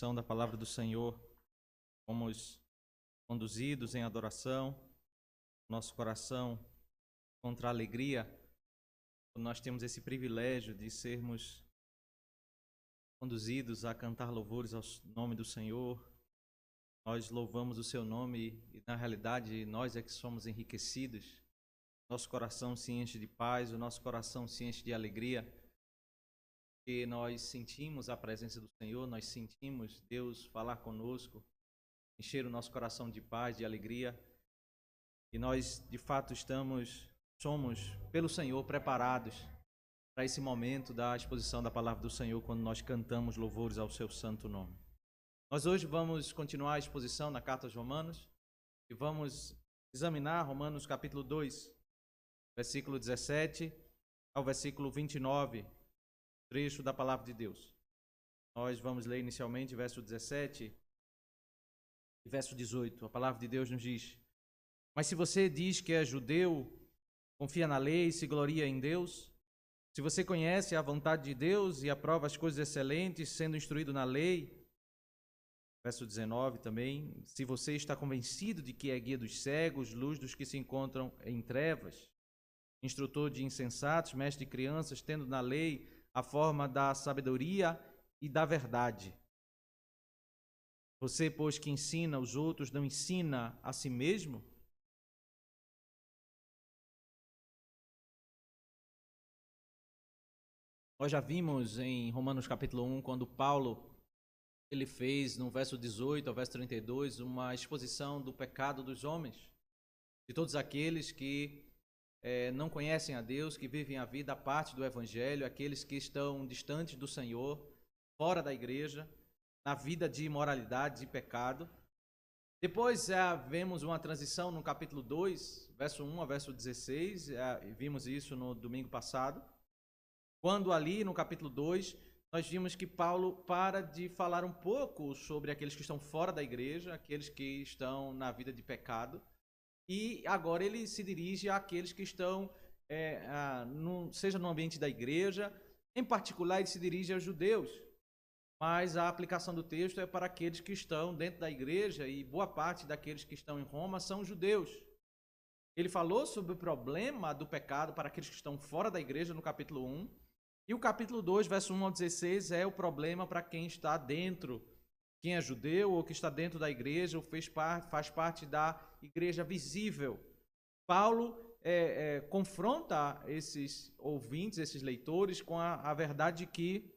exposição da palavra do Senhor, fomos conduzidos em adoração, nosso coração contra a alegria, nós temos esse privilégio de sermos conduzidos a cantar louvores ao nome do Senhor. Nós louvamos o seu nome e, na realidade, nós é que somos enriquecidos. Nosso coração se enche de paz, o nosso coração se enche de alegria, porque nós sentimos a presença do Senhor, nós sentimos Deus falar conosco, encher o nosso coração de paz, de alegria, e nós, de fato, somos, pelo Senhor, preparados para esse momento da exposição da palavra do Senhor, quando nós cantamos louvores ao seu santo nome. Nós hoje vamos continuar a exposição na Carta aos Romanos e vamos examinar Romanos capítulo 2, versículo 17 ao versículo 29, trecho da palavra de Deus. Nós vamos ler inicialmente verso 17 e verso 18. A palavra de Deus nos diz: mas se você diz que é judeu, confia na lei e se gloria em Deus, se você conhece a vontade de Deus e aprova as coisas excelentes, sendo instruído na lei, verso 19 também, se você está convencido de que é guia dos cegos, luz dos que se encontram em trevas, instrutor de insensatos, mestre de crianças, tendo na lei a forma da sabedoria e da verdade. Você, pois, que ensina os outros, não ensina a si mesmo? Nós já vimos em Romanos capítulo 1, quando Paulo ele fez, no verso 18 ao verso 32, uma exposição do pecado dos homens, de todos aqueles que não conhecem a Deus, que vivem a vida à parte do Evangelho, aqueles que estão distantes do Senhor, fora da igreja, na vida de imoralidade, de pecado. Depois vemos uma transição no capítulo 2, verso 1 ao verso 16, vimos isso no domingo passado, quando ali no capítulo 2, nós vimos que Paulo para de falar um pouco sobre aqueles que estão fora da igreja, aqueles que estão na vida de pecado, e agora ele se dirige àqueles que estão, seja no ambiente da igreja, em particular ele se dirige aos judeus, mas a aplicação do texto é para aqueles que estão dentro da igreja, e boa parte daqueles que estão em Roma são judeus. Ele falou sobre o problema do pecado para aqueles que estão fora da igreja no capítulo 1, e o capítulo 2, verso 1 ao 16, é o problema para quem está dentro, quem é judeu ou que está dentro da igreja ou faz parte da igreja visível. Paulo confronta esses ouvintes, esses leitores, com a verdade de que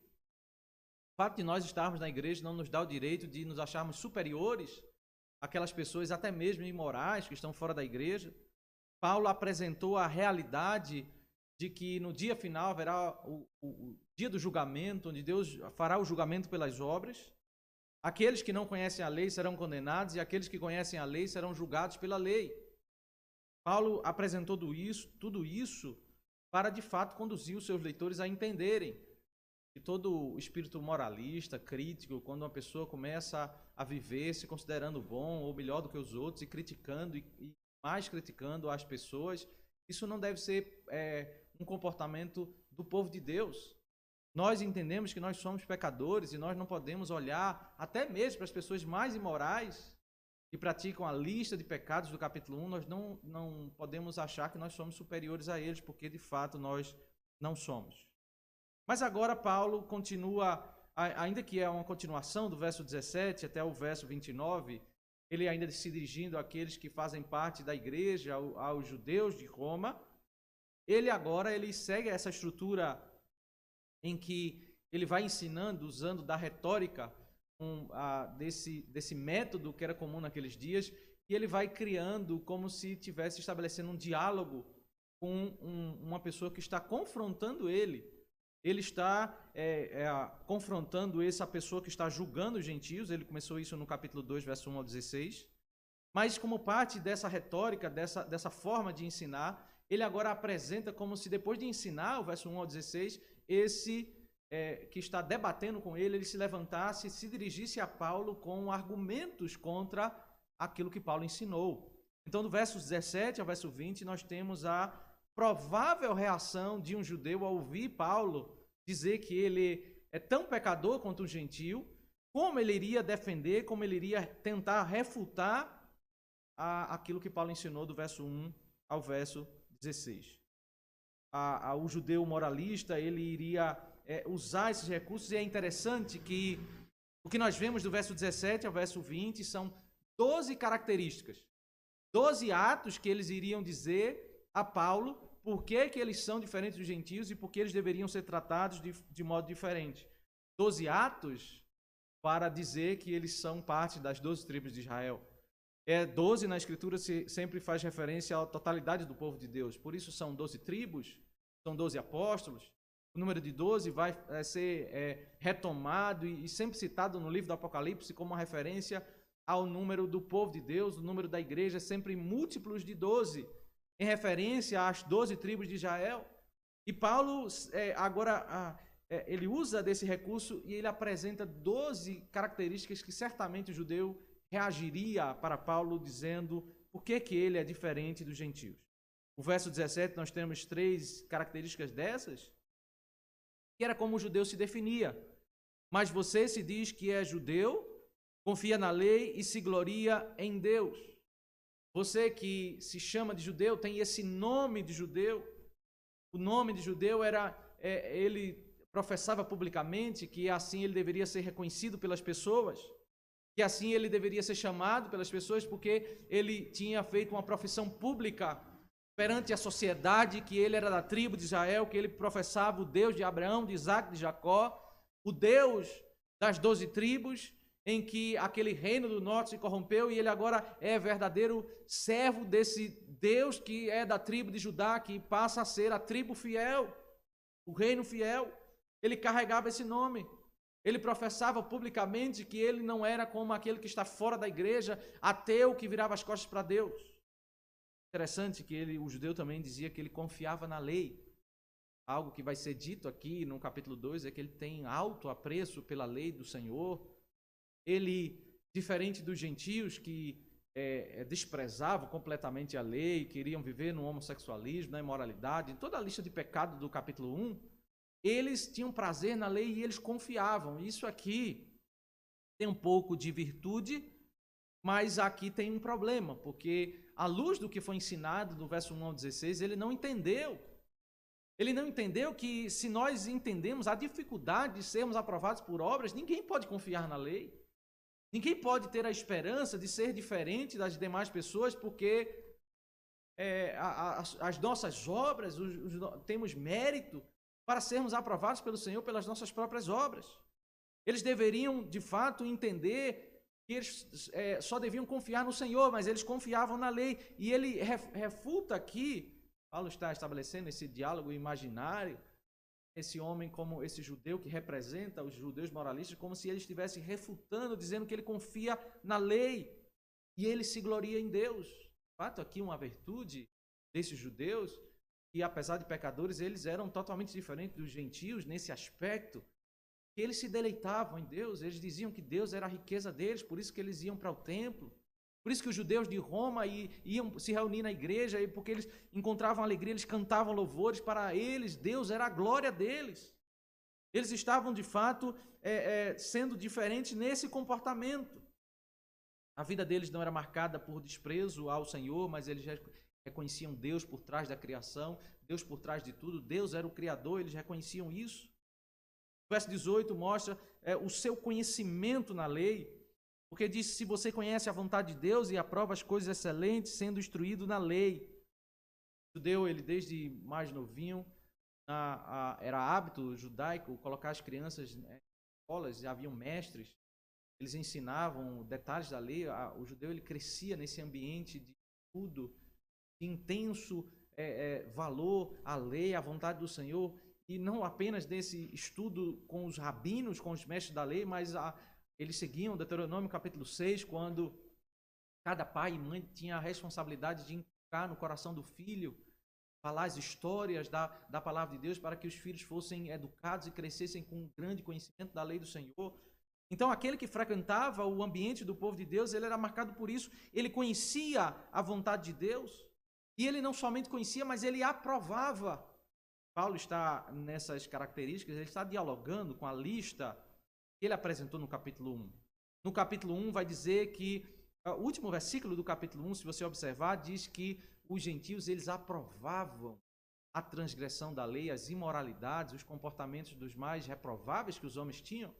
o fato de nós estarmos na igreja não nos dá o direito de nos acharmos superiores àquelas pessoas, até mesmo imorais, que estão fora da igreja. Paulo apresentou a realidade de que no dia final haverá o dia do julgamento, onde Deus fará o julgamento pelas obras. Aqueles que não conhecem a lei serão condenados e aqueles que conhecem a lei serão julgados pela lei. Paulo apresentou tudo isso para, de fato, conduzir os seus leitores a entenderem que todo o espírito moralista, crítico, quando uma pessoa começa a viver se considerando bom ou melhor do que os outros e criticando e mais criticando as pessoas, isso não deve ser um comportamento do povo de Deus. Nós entendemos que nós somos pecadores e nós não podemos olhar até mesmo para as pessoas mais imorais que praticam a lista de pecados do capítulo 1, nós não podemos achar que nós somos superiores a eles, porque de fato nós não somos. Mas agora Paulo continua, ainda que é uma continuação do verso 17 até o verso 29, ele ainda se dirigindo àqueles que fazem parte da igreja, aos judeus de Roma. Ele segue essa estrutura em que ele vai ensinando, usando da retórica, desse método que era comum naqueles dias, e ele vai criando como se estivesse estabelecendo um diálogo com uma pessoa que está confrontando ele. Ele está confrontando essa pessoa que está julgando os gentios. Ele começou isso no capítulo 2, verso 1 ao 16. Mas como parte dessa retórica, dessa forma de ensinar, ele agora apresenta como se depois de ensinar o verso 1 ao 16, esse que está debatendo com ele se levantasse e se dirigisse a Paulo com argumentos contra aquilo que Paulo ensinou. Então, do verso 17 ao verso 20, nós temos a provável reação de um judeu ao ouvir Paulo dizer que ele é tão pecador quanto um gentio, como ele iria defender, como ele iria tentar refutar aquilo que Paulo ensinou do verso 1 ao verso 16. O judeu moralista, ele iria usar esses recursos, e é interessante que o que nós vemos do verso 17 ao verso 20 são 12 características, 12 atos que eles iriam dizer a Paulo por que eles são diferentes dos gentios e por que eles deveriam ser tratados de modo diferente. 12 atos para dizer que eles são parte das 12 tribos de Israel. 12 na Escritura sempre faz referência à totalidade do povo de Deus. Por isso são 12 tribos, são 12 apóstolos. O número de 12 vai ser retomado e sempre citado no livro do Apocalipse como uma referência ao número do povo de Deus, o número da igreja, sempre múltiplos de 12, em referência às 12 tribos de Israel. E Paulo agora ele usa desse recurso e ele apresenta 12 características que certamente o judeu reagiria para Paulo, dizendo por que ele é diferente dos gentios. O verso 17 nós temos 3 características dessas, que era como o judeu se definia. Mas você se diz que é judeu, confia na lei e se gloria em Deus. Você que se chama de judeu, tem esse nome de judeu. O nome de judeu ele professava publicamente que assim ele deveria ser reconhecido pelas pessoas, que assim ele deveria ser chamado pelas pessoas, porque ele tinha feito uma profissão pública perante a sociedade, que ele era da tribo de Israel, que ele professava o Deus de Abraão, de Isaac, de Jacó, o Deus das 12 tribos, em que aquele reino do norte se corrompeu, e ele agora é verdadeiro servo desse Deus que é da tribo de Judá, que passa a ser a tribo fiel, o reino fiel. Ele carregava esse nome. Ele professava publicamente que ele não era como aquele que está fora da igreja, ateu, que virava as costas para Deus. Interessante que o judeu também dizia que ele confiava na lei. Algo que vai ser dito aqui no capítulo 2 é que ele tem alto apreço pela lei do Senhor. Ele, diferente dos gentios que desprezavam completamente a lei, queriam viver no homossexualismo, na imoralidade, em toda a lista de pecados do capítulo 1, eles tinham prazer na lei e eles confiavam. Isso aqui tem um pouco de virtude, mas aqui tem um problema, porque à luz do que foi ensinado do verso 1 ao 16, ele não entendeu. Ele não entendeu que se nós entendemos a dificuldade de sermos aprovados por obras, ninguém pode confiar na lei. Ninguém pode ter a esperança de ser diferente das demais pessoas, porque as nossas obras, temos mérito para sermos aprovados pelo Senhor pelas nossas próprias obras. Eles deveriam, de fato, entender que eles só deviam confiar no Senhor, mas eles confiavam na lei. E ele refuta aqui, Paulo está estabelecendo esse diálogo imaginário, esse homem como esse judeu que representa os judeus moralistas, como se ele estivesse refutando, dizendo que ele confia na lei e ele se gloria em Deus. De fato, aqui uma virtude desses judeus, que apesar de pecadores, eles eram totalmente diferentes dos gentios nesse aspecto, que eles se deleitavam em Deus, eles diziam que Deus era a riqueza deles, por isso que eles iam para o templo, por isso que os judeus de Roma iam se reunir na igreja, e porque eles encontravam alegria, eles cantavam louvores, para eles Deus era a glória deles. Eles estavam de fato sendo diferentes nesse comportamento. A vida deles não era marcada por desprezo ao Senhor, mas eles reconheciam Deus por trás da criação, Deus por trás de tudo, Deus era o Criador, eles reconheciam isso. O verso 18 mostra o seu conhecimento na lei, porque diz: se você conhece a vontade de Deus e aprova as coisas excelentes, sendo instruído na lei. O judeu, ele desde mais novinho, era hábito judaico colocar as crianças em escolas, haviam mestres, eles ensinavam detalhes da lei. O judeu, ele crescia nesse ambiente de estudo, de intenso valor à lei, à vontade do Senhor, e não apenas desse estudo com os rabinos, com os mestres da lei, mas eles seguiam Deuteronômio capítulo 6, quando cada pai e mãe tinha a responsabilidade de inculcar no coração do filho, falar as histórias da palavra de Deus, para que os filhos fossem educados e crescessem com um grande conhecimento da lei do Senhor. Então, aquele que frequentava o ambiente do povo de Deus, ele era marcado por isso. Ele conhecia a vontade de Deus, e ele não somente conhecia, mas ele aprovava. Paulo está nessas características, ele está dialogando com a lista que ele apresentou no capítulo 1. No capítulo 1 vai dizer que, o último versículo do capítulo 1, se você observar, diz que os gentios eles aprovavam a transgressão da lei, as imoralidades, os comportamentos dos mais reprováveis que os homens tinham.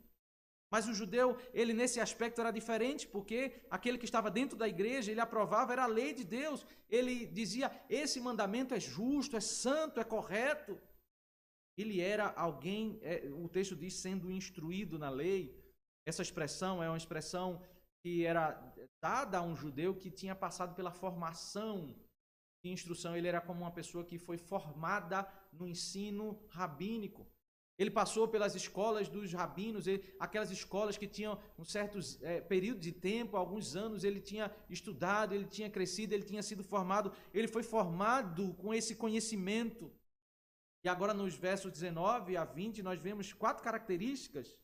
Mas o judeu, ele nesse aspecto era diferente, porque aquele que estava dentro da igreja, ele aprovava, era a lei de Deus. Ele dizia, esse mandamento é justo, é santo, é correto. Ele era alguém, o texto diz, sendo instruído na lei. Essa expressão é uma expressão que era dada a um judeu que tinha passado pela formação de instrução. Ele era como uma pessoa que foi formada no ensino rabínico. Ele passou pelas escolas dos rabinos, aquelas escolas que tinham um certo período de tempo, alguns anos, ele tinha estudado, ele tinha crescido, ele tinha sido formado, ele foi formado com esse conhecimento. E agora nos versos 19 a 20 nós vemos 4 características,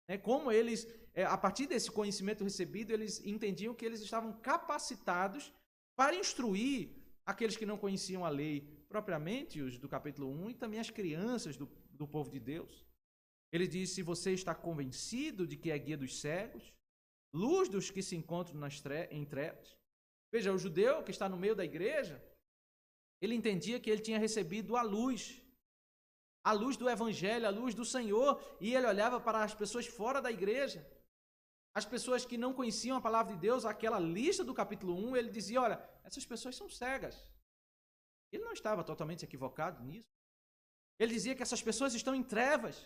né, como eles, a partir desse conhecimento recebido, eles entendiam que eles estavam capacitados para instruir aqueles que não conheciam a lei, propriamente os do capítulo 1 e também as crianças do povo de Deus. Ele diz, se você está convencido de que é guia dos cegos, luz dos que se encontram em trevas. Veja, o judeu que está no meio da igreja, ele entendia que ele tinha recebido a luz do evangelho, a luz do Senhor, e ele olhava para as pessoas fora da igreja, as pessoas que não conheciam a palavra de Deus, aquela lista do capítulo 1, ele dizia, olha, essas pessoas são cegas. Ele não estava totalmente equivocado nisso. Ele dizia que essas pessoas estão em trevas.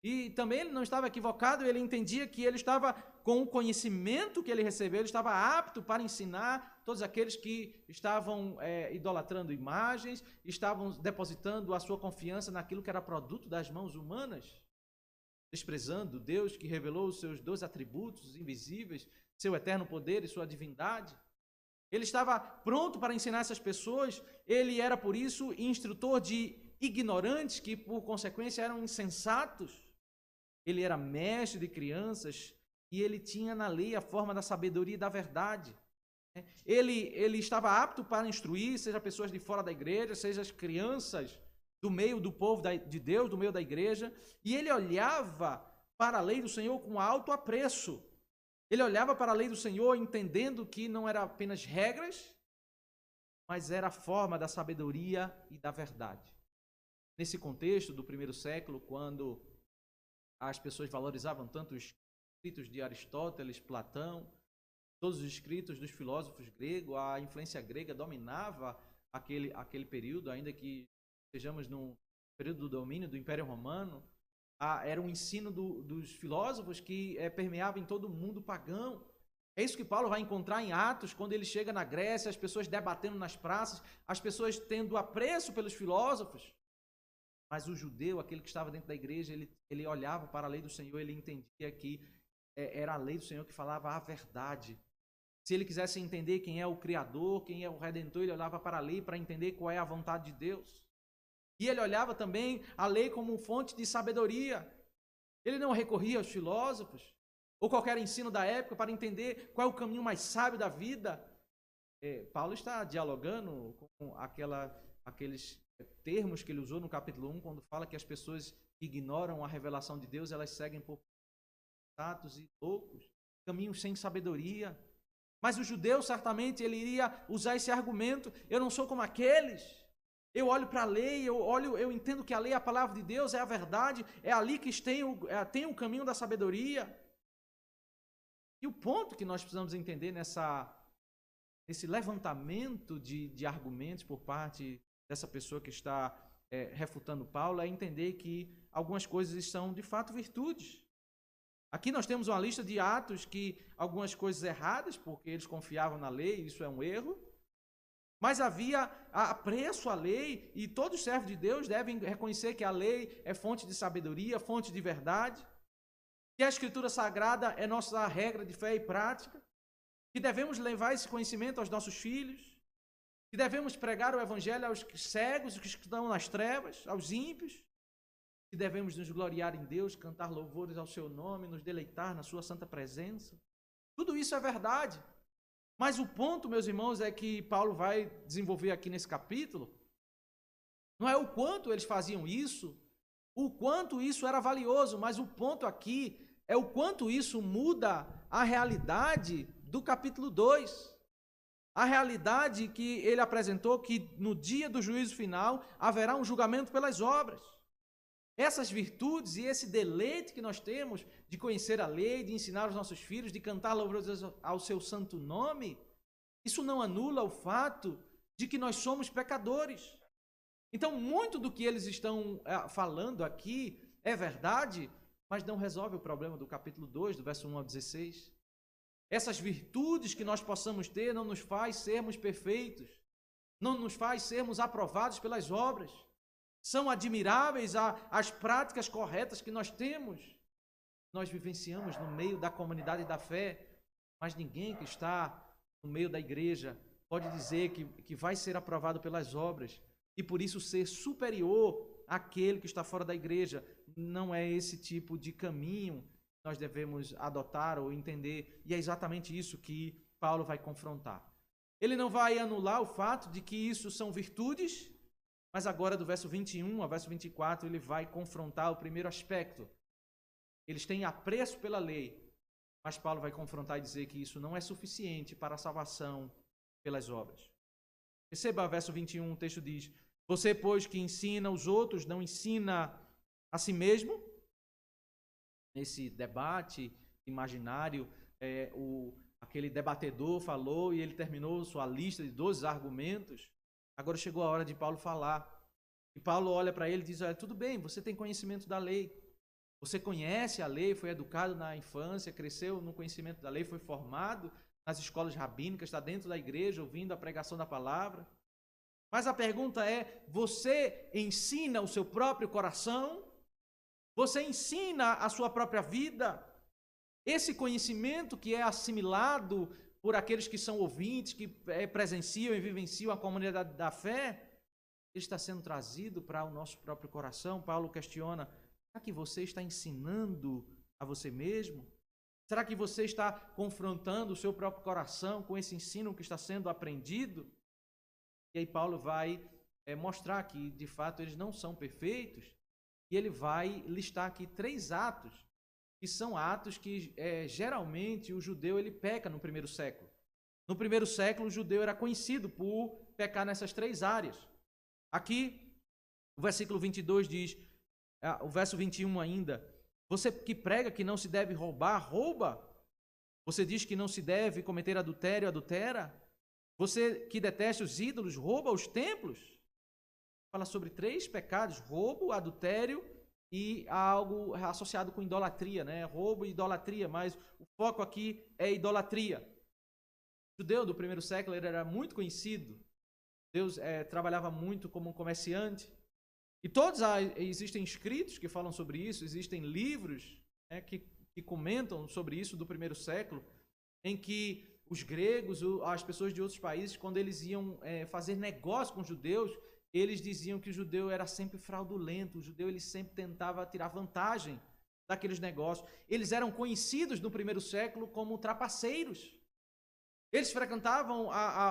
E também ele não estava equivocado, ele entendia que ele estava, com o conhecimento que ele recebeu, ele estava apto para ensinar todos aqueles que estavam idolatrando imagens, estavam depositando a sua confiança naquilo que era produto das mãos humanas, desprezando Deus que revelou os seus 2 atributos invisíveis, seu eterno poder e sua divindade. Ele estava pronto para ensinar essas pessoas, ele era, por isso, instrutor de ignorantes que, por consequência, eram insensatos. Ele era mestre de crianças e ele tinha na lei a forma da sabedoria e da verdade. Ele estava apto para instruir, seja pessoas de fora da igreja, seja as crianças do meio do povo de Deus, do meio da igreja, e ele olhava para a lei do Senhor com alto apreço. Ele olhava para a lei do Senhor entendendo que não era apenas regras, mas era a forma da sabedoria e da verdade. Nesse contexto do primeiro século, quando as pessoas valorizavam tanto os escritos de Aristóteles, Platão, todos os escritos dos filósofos gregos, a influência grega dominava aquele período, ainda que estejamos no período do domínio do Império Romano, era um ensino dos filósofos que permeava em todo o mundo pagão. É isso que Paulo vai encontrar em Atos, quando ele chega na Grécia, as pessoas debatendo nas praças, as pessoas tendo apreço pelos filósofos. Mas o judeu, aquele que estava dentro da igreja, ele olhava para a lei do Senhor, ele entendia que era a lei do Senhor que falava a verdade. Se ele quisesse entender quem é o Criador, quem é o Redentor, ele olhava para a lei para entender qual é a vontade de Deus. E ele olhava também a lei como fonte de sabedoria. Ele não recorria aos filósofos ou qualquer ensino da época para entender qual é o caminho mais sábio da vida. Paulo está dialogando com aqueles termos que ele usou no capítulo 1, quando fala que as pessoas que ignoram a revelação de Deus, elas seguem por status e loucos, caminhos sem sabedoria. Mas o judeu, certamente, ele iria usar esse argumento, eu não sou como aqueles, eu olho para a lei, eu entendo que a lei é a palavra de Deus, é a verdade, é ali que tem o caminho da sabedoria. E o ponto que nós precisamos entender nesse levantamento de argumentos por parte dessa pessoa que está refutando Paulo, é entender que algumas coisas são de fato virtudes. Aqui nós temos uma lista de atos que algumas coisas erradas, porque eles confiavam na lei, isso é um erro, mas havia apreço à lei, e todos os servos de Deus devem reconhecer que a lei é fonte de sabedoria, fonte de verdade, que a Escritura Sagrada é nossa regra de fé e prática, que devemos levar esse conhecimento aos nossos filhos, que devemos pregar o Evangelho aos cegos, os que estão nas trevas, aos ímpios, que devemos nos gloriar em Deus, cantar louvores ao seu nome, nos deleitar na sua santa presença. Tudo isso é verdade. Mas o ponto, meus irmãos, é que Paulo vai desenvolver aqui nesse capítulo, não é o quanto eles faziam isso, o quanto isso era valioso, mas o ponto aqui é o quanto isso muda a realidade do capítulo 2. A realidade que ele apresentou, que no dia do juízo final haverá um julgamento pelas obras. Essas virtudes e esse deleite que nós temos de conhecer a lei, de ensinar os nossos filhos, de cantar louvores ao seu santo nome, isso não anula o fato de que nós somos pecadores. Então, muito do que eles estão falando aqui é verdade, mas não resolve o problema do capítulo 2, do verso 1 ao 16. Essas virtudes que nós possamos ter não nos faz sermos perfeitos, não nos faz sermos aprovados pelas obras. São admiráveis as práticas corretas que nós temos. Nós vivenciamos no meio da comunidade da fé, mas ninguém que está no meio da igreja pode dizer que vai ser aprovado pelas obras e por isso ser superior àquele que está fora da igreja. Não é esse tipo de caminho que nós devemos adotar ou entender, e é exatamente isso que Paulo vai confrontar. Ele não vai anular o fato de que isso são virtudes, mas agora do verso 21 ao verso 24 ele vai confrontar o primeiro aspecto. Eles têm apreço pela lei, mas Paulo vai confrontar e dizer que isso não é suficiente para a salvação pelas obras. Perceba, verso 21, o texto diz: você, pois, que ensina os outros, não ensina a si mesmo? Nesse debate imaginário, aquele debatedor falou e ele terminou sua lista de 12 argumentos. Agora chegou a hora de Paulo falar. E Paulo olha para ele e diz: olha, tudo bem, você tem conhecimento da lei. Você conhece a lei, foi educado na infância, cresceu no conhecimento da lei, foi formado nas escolas rabínicas, está dentro da igreja, ouvindo a pregação da palavra. Mas a pergunta é: você ensina o seu próprio coração? Você ensina a sua própria vida? Esse conhecimento que é assimilado por aqueles que são ouvintes, que presenciam e vivenciam a comunidade da fé, ele está sendo trazido para o nosso próprio coração? Paulo questiona: será que você está ensinando a você mesmo? Será que você está confrontando o seu próprio coração com esse ensino que está sendo aprendido? E aí Paulo vai mostrar que, de fato, eles não são perfeitos, e ele vai listar aqui 3 atos, que são atos que geralmente o judeu ele peca no primeiro século. No primeiro século, o judeu era conhecido por pecar nessas 3 áreas. Aqui, o versículo 22 diz, o verso 21 ainda: você que prega que não se deve roubar, rouba. Você diz que não se deve cometer adultério, adultera. Você que detesta os ídolos, rouba os templos. Fala sobre 3 pecados: roubo, adultério e algo associado com idolatria, né? Roubo e idolatria, mas o foco aqui é idolatria. O judeu do primeiro século ele era muito conhecido. Deus trabalhava muito como um comerciante. E todos existem escritos que falam sobre isso, existem livros que comentam sobre isso do primeiro século, em que os gregos, as pessoas de outros países, quando eles iam fazer negócio com os judeus, eles diziam que o judeu era sempre fraudulento, o judeu ele sempre tentava tirar vantagem daqueles negócios. Eles eram conhecidos no primeiro século como trapaceiros. Eles frequentavam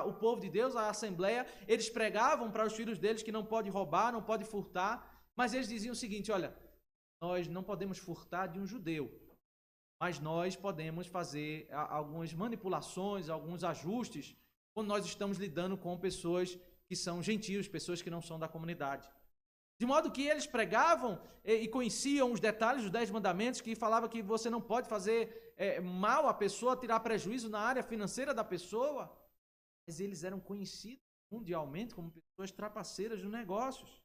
o povo de Deus, a assembleia, eles pregavam para os filhos deles que não pode roubar, não pode furtar, mas eles diziam o seguinte: olha, nós não podemos furtar de um judeu, mas nós podemos fazer algumas manipulações, alguns ajustes, quando nós estamos lidando com pessoas que são gentios, pessoas que não são da comunidade. De modo que eles pregavam e conheciam os detalhes dos 10 mandamentos, que falava que você não pode fazer mal à pessoa, tirar prejuízo na área financeira da pessoa, mas eles eram conhecidos mundialmente como pessoas trapaceiras de negócios.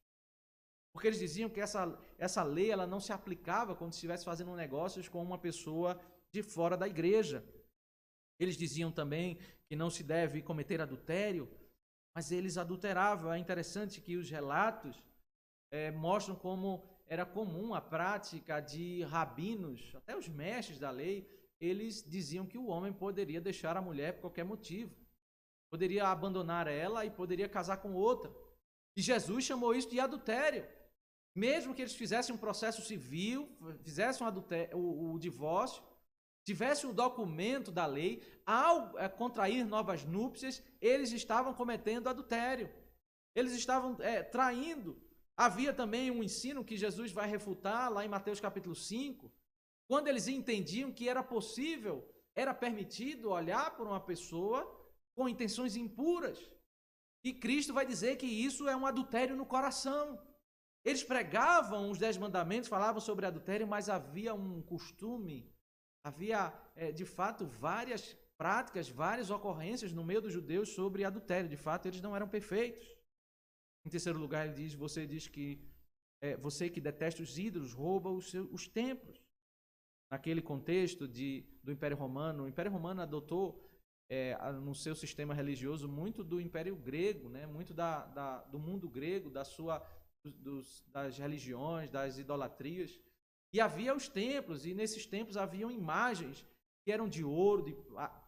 Porque eles diziam que essa lei ela não se aplicava quando estivesse fazendo negócios com uma pessoa de fora da igreja. Eles diziam também que não se deve cometer adultério, mas eles adulteravam. É interessante que os relatos mostram como era comum a prática de rabinos, até os mestres da lei, eles diziam que o homem poderia deixar a mulher por qualquer motivo. Poderia abandonar ela e poderia casar com outra. E Jesus chamou isso de adultério. Mesmo que eles fizessem um processo civil, fizessem o divórcio, tivessem o documento da lei, ao contrair novas núpcias, eles estavam cometendo adultério. Eles estavam traindo. Havia também um ensino que Jesus vai refutar lá em Mateus capítulo 5, quando eles entendiam que era possível, era permitido olhar por uma pessoa com intenções impuras. E Cristo vai dizer que isso é um adultério no coração. Eles pregavam os 10 mandamentos, falavam sobre adultério, mas havia um costume, havia de fato várias práticas, várias ocorrências no meio dos judeus sobre adultério. De fato, eles não eram perfeitos. Em terceiro lugar, ele diz, você diz que você que detesta os ídolos, rouba os templos. Naquele contexto do Império Romano, o Império Romano adotou no seu sistema religioso muito do Império Grego, né? Muito do mundo grego, das religiões, das idolatrias. E havia os templos, e nesses templos haviam imagens que eram de ouro, de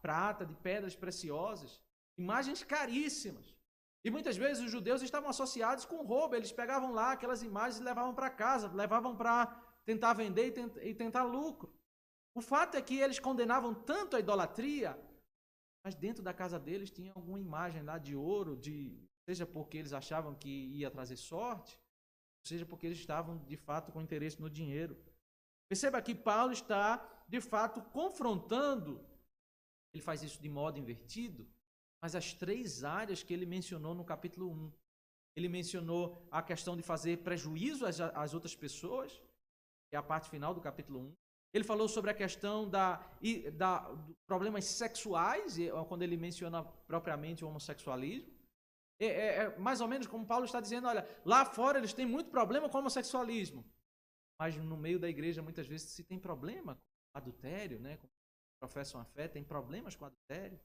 prata, de pedras preciosas, imagens caríssimas. E muitas vezes os judeus estavam associados com roubo, eles pegavam lá aquelas imagens e levavam para casa, levavam para tentar vender e tentar lucro. O fato é que eles condenavam tanto a idolatria, mas dentro da casa deles tinha alguma imagem lá de ouro, seja porque eles achavam que ia trazer sorte, seja porque eles estavam de fato com interesse no dinheiro. Perceba que Paulo está de fato confrontando, ele faz isso de modo invertido, mas as 3 áreas que ele mencionou no capítulo 1. Ele mencionou a questão de fazer prejuízo às outras pessoas, que é a parte final do capítulo 1. Ele falou sobre a questão dos problemas sexuais, quando ele menciona propriamente o homossexualismo. Mais ou menos como Paulo está dizendo, olha, lá fora eles têm muito problema com o homossexualismo, mas no meio da igreja muitas vezes se tem problema com adultério, né? Com professam a fé, tem problemas com adultério.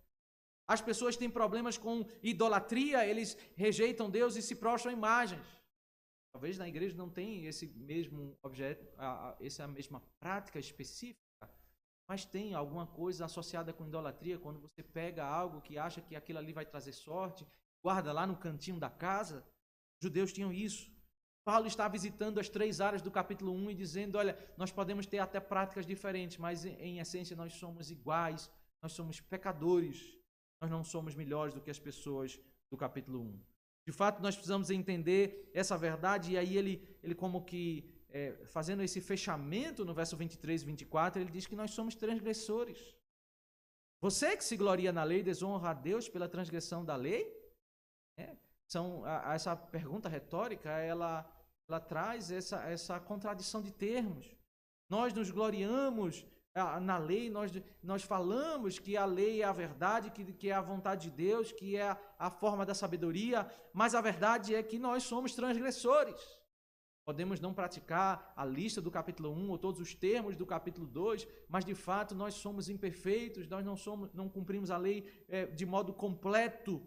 As pessoas têm problemas com idolatria, eles rejeitam Deus e se prostram a imagens. Talvez na igreja não tenha esse mesmo objeto, essa mesma prática específica, mas tem alguma coisa associada com idolatria, quando você pega algo que acha que aquilo ali vai trazer sorte, guarda lá no cantinho da casa. Os judeus tinham isso. Paulo está visitando as 3 áreas do capítulo 1 e dizendo, olha, nós podemos ter até práticas diferentes, mas em essência nós somos iguais, nós somos pecadores, nós não somos melhores do que as pessoas do capítulo 1. De fato, nós precisamos entender essa verdade, e aí ele como que, fazendo esse fechamento no verso 23 e 24, ele diz que nós somos transgressores. Você que se gloria na lei, desonra a Deus pela transgressão da lei? Essa pergunta retórica, ela traz essa contradição de termos. Nós nos gloriamos na lei, nós falamos que a lei é a verdade, que é a vontade de Deus, que é a forma da sabedoria, mas a verdade é que nós somos transgressores. Podemos não praticar a lista do capítulo 1 ou todos os termos do capítulo 2, mas de fato nós somos imperfeitos, nós não cumprimos a lei de modo completo.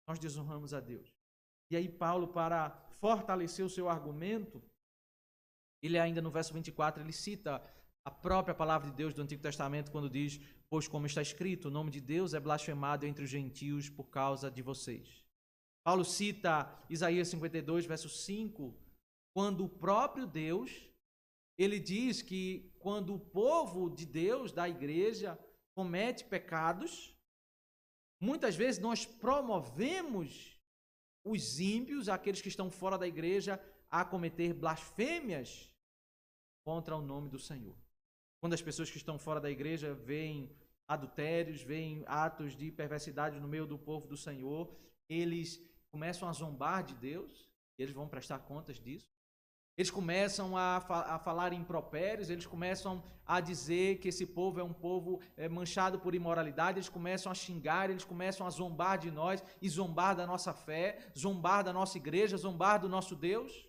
Nós desonramos a Deus. E aí Paulo, para fortalecer o seu argumento, ele ainda no verso 24, ele cita a própria palavra de Deus do Antigo Testamento, quando diz, pois como está escrito, o nome de Deus é blasfemado entre os gentios por causa de vocês. Paulo cita Isaías 52, verso 5, quando o próprio Deus, ele diz que quando o povo de Deus, da igreja, comete pecados, muitas vezes nós promovemos os ímpios, aqueles que estão fora da igreja, a cometer blasfêmias contra o nome do Senhor. Quando as pessoas que estão fora da igreja veem adultérios, veem atos de perversidade no meio do povo do Senhor, eles começam a zombar de Deus, e eles vão prestar contas disso. Eles começam a falar impropérios, eles começam a dizer que esse povo é um povo manchado por imoralidade, eles começam a xingar, eles começam a zombar de nós e zombar da nossa fé, zombar da nossa igreja, zombar do nosso Deus.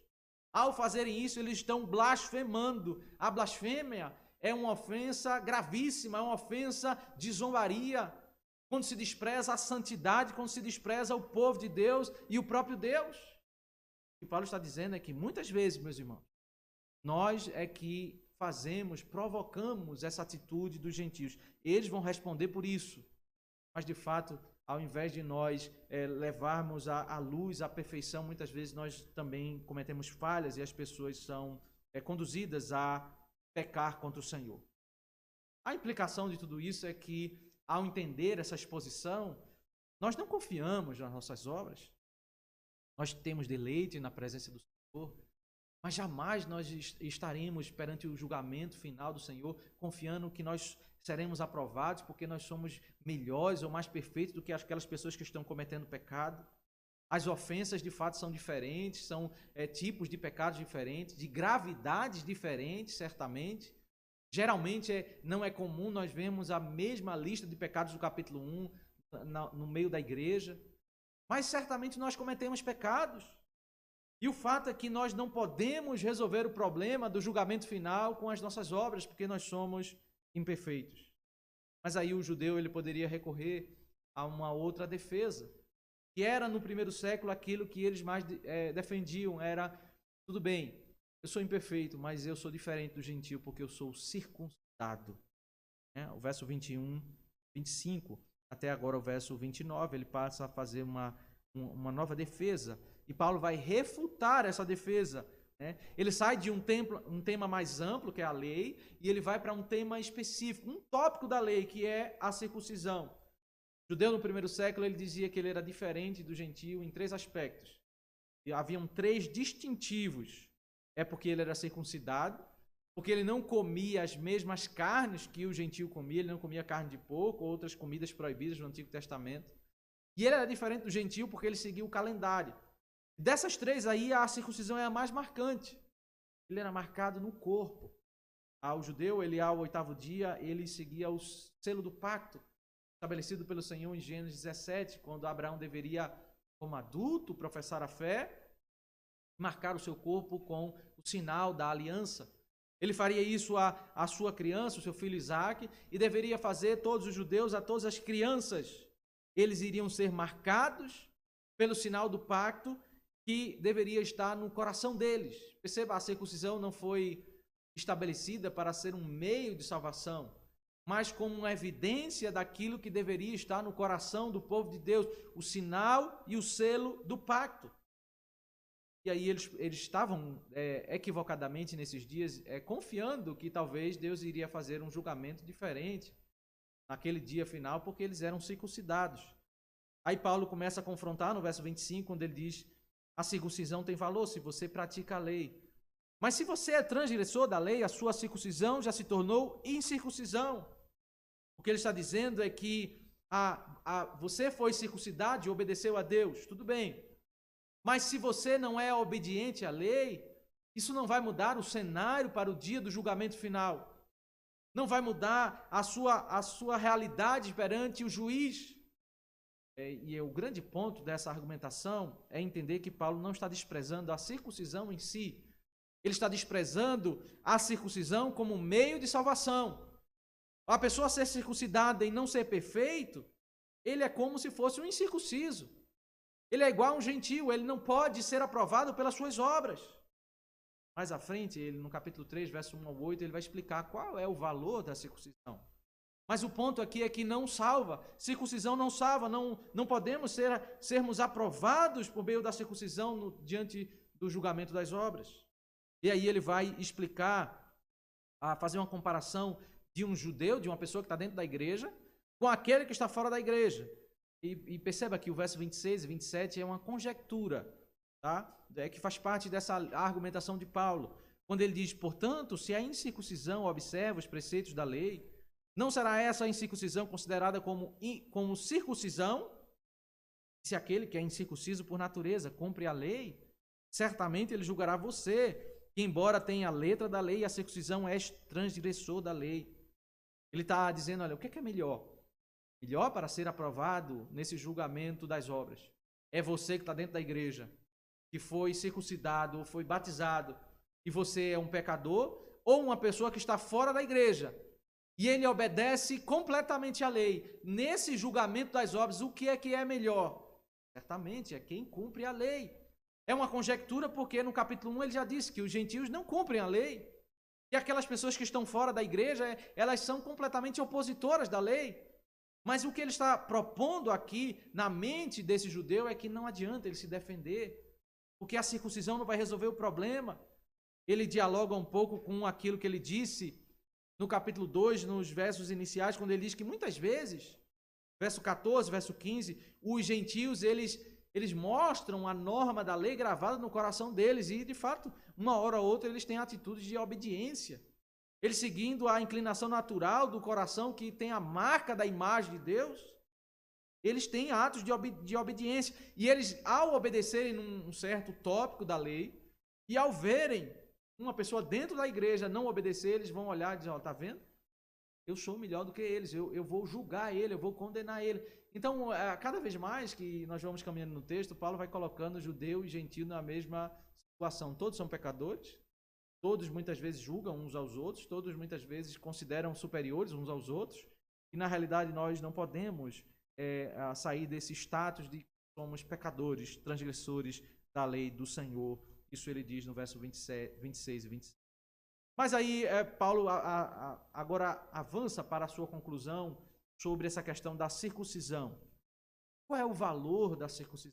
Ao fazerem isso, eles estão blasfemando. A blasfêmia é uma ofensa gravíssima, é uma ofensa de zombaria, quando se despreza a santidade, quando se despreza o povo de Deus e o próprio Deus. O que Paulo está dizendo é que muitas vezes, meus irmãos, nós é que provocamos essa atitude dos gentios. Eles vão responder por isso. Mas, de fato, ao invés de nós levarmos à luz, à perfeição, muitas vezes nós também cometemos falhas e as pessoas são conduzidas a pecar contra o Senhor. A implicação de tudo isso é que, ao entender essa exposição, nós não confiamos nas nossas obras. Nós temos deleite na presença do Senhor. Mas jamais nós estaremos perante o julgamento final do Senhor confiando que nós seremos aprovados porque nós somos melhores ou mais perfeitos do que aquelas pessoas que estão cometendo pecado. As ofensas de fato são diferentes, são tipos de pecados diferentes, de gravidades diferentes, certamente. Geralmente não é comum nós vermos a mesma lista de pecados do capítulo 1 no meio da igreja, mas certamente nós cometemos pecados. E o fato é que nós não podemos resolver o problema do julgamento final com as nossas obras, porque nós somos imperfeitos. Mas aí o judeu ele poderia recorrer a uma outra defesa, que era no primeiro século aquilo que eles mais defendiam, era, tudo bem, eu sou imperfeito, mas eu sou diferente do gentio porque eu sou circuncidado. O verso 21, 25, até agora o verso 29, ele passa a fazer uma nova defesa. E Paulo vai refutar essa defesa. Ele sai de um tema mais amplo, que é a lei, e ele vai para um tema específico, um tópico da lei, que é a circuncisão. O judeu no primeiro século ele dizia que ele era diferente do gentio em 3 aspectos. E haviam 3 distintivos. É porque ele era circuncidado, porque ele não comia as mesmas carnes que o gentio comia, ele não comia carne de porco, ou outras comidas proibidas no Antigo Testamento. E ele era diferente do gentio porque ele seguia o calendário. Dessas 3 aí, a circuncisão é a mais marcante. Ele era marcado no corpo. O judeu, ele ao 8º dia, ele seguia o selo do pacto, estabelecido pelo Senhor em Gênesis 17, quando Abraão deveria, como adulto, professar a fé, marcar o seu corpo com o sinal da aliança. Ele faria isso à sua criança, o seu filho Isaque, e deveria fazer todos os judeus, a todas as crianças. Eles iriam ser marcados pelo sinal do pacto que deveria estar no coração deles. Perceba, a circuncisão não foi estabelecida para ser um meio de salvação, mas como uma evidência daquilo que deveria estar no coração do povo de Deus, o sinal e o selo do pacto. E aí eles estavam equivocadamente nesses dias confiando que talvez Deus iria fazer um julgamento diferente naquele dia final, porque eles eram circuncidados. Aí Paulo começa a confrontar no verso 25, quando ele diz: a circuncisão tem valor se você pratica a lei. Mas se você é transgressor da lei, a sua circuncisão já se tornou incircuncisão. O que ele está dizendo é que você foi circuncidado e obedeceu a Deus, tudo bem. Mas se você não é obediente à lei, isso não vai mudar o cenário para o dia do julgamento final. Não vai mudar a sua realidade perante o juiz. E o grande ponto dessa argumentação é entender que Paulo não está desprezando a circuncisão em si. Ele está desprezando a circuncisão como meio de salvação. A pessoa ser circuncidada e não ser perfeito, ele é como se fosse um incircunciso. Ele é igual a um gentio, ele não pode ser aprovado pelas suas obras. Mais à frente, no capítulo 3, verso 1 ao 8, ele vai explicar qual é o valor da circuncisão. Mas o ponto aqui é que não salva. Circuncisão não salva, não podemos sermos aprovados por meio da circuncisão diante do julgamento das obras. E aí ele vai explicar, fazer uma comparação de um judeu, de uma pessoa que está dentro da igreja, com aquele que está fora da igreja. E perceba que o verso 26 e 27 é uma conjectura, tá? Que faz parte dessa argumentação de Paulo. Quando ele diz, portanto, se a incircuncisão observa os preceitos da lei, não será essa a incircuncisão considerada como circuncisão? Se aquele que é incircunciso por natureza cumpre a lei, certamente ele julgará você, que embora tenha a letra da lei, a circuncisão é transgressor da lei. Ele está dizendo, olha, o que é melhor? Melhor para ser aprovado nesse julgamento das obras é você que está dentro da igreja, que foi circuncidado ou foi batizado, e você é um pecador, ou uma pessoa que está fora da igreja, e ele obedece completamente à lei. Nesse julgamento das obras, o que é melhor? Certamente é quem cumpre a lei. É uma conjectura porque no capítulo 1 ele já disse que os gentios não cumprem a lei, e aquelas pessoas que estão fora da igreja, elas são completamente opositoras da lei. Mas o que ele está propondo aqui na mente desse judeu é que não adianta ele se defender, porque a circuncisão não vai resolver o problema. Ele dialoga um pouco com aquilo que ele disse no capítulo 2, nos versos iniciais, quando ele diz que muitas vezes, verso 14, verso 15, os gentios, eles eles mostram a norma da lei gravada no coração deles e, de fato, uma hora ou outra eles têm atitudes de obediência. Eles seguindo a inclinação natural do coração que tem a marca da imagem de Deus, eles têm atos de obediência. E eles, ao obedecerem num certo tópico da lei, e ao verem uma pessoa dentro da igreja não obedecer, eles vão olhar e dizer, ó, tá vendo? Eu sou melhor do que eles, eu vou julgar ele, eu vou condenar ele. Então, cada vez mais que nós vamos caminhando no texto, Paulo vai colocando judeu e gentio na mesma situação. Todos são pecadores, todos muitas vezes julgam uns aos outros, todos muitas vezes consideram superiores uns aos outros, e na realidade nós não podemos sair desse status de que somos pecadores, transgressores da lei do Senhor. Isso ele diz no verso 26 e 27. Mas aí Paulo agora avança para a sua conclusão sobre essa questão da circuncisão. Qual é o valor da circuncisão?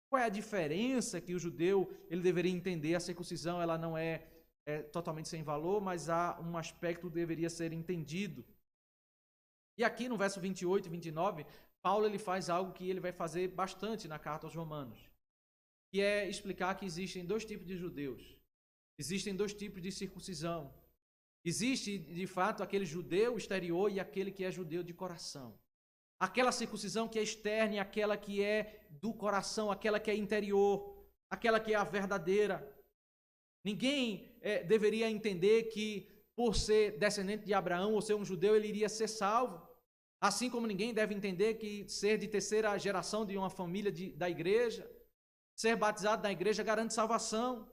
Qual é a diferença que o judeu ele deveria entender? A circuncisão ela não é totalmente sem valor, mas há um aspecto que deveria ser entendido. E aqui no verso 28 e 29, Paulo ele faz algo que ele vai fazer bastante na carta aos Romanos, que é explicar que existem dois tipos de judeus. Existem dois tipos de circuncisão. Existe, de fato, aquele judeu exterior e aquele que é judeu de coração. Aquela circuncisão que é externa e aquela que é do coração, aquela que é interior, aquela que é a verdadeira. Ninguém deveria entender que, por ser descendente de Abraão ou ser um judeu, ele iria ser salvo. Assim como ninguém deve entender que ser de terceira geração de uma família da igreja, ser batizado na igreja garante salvação.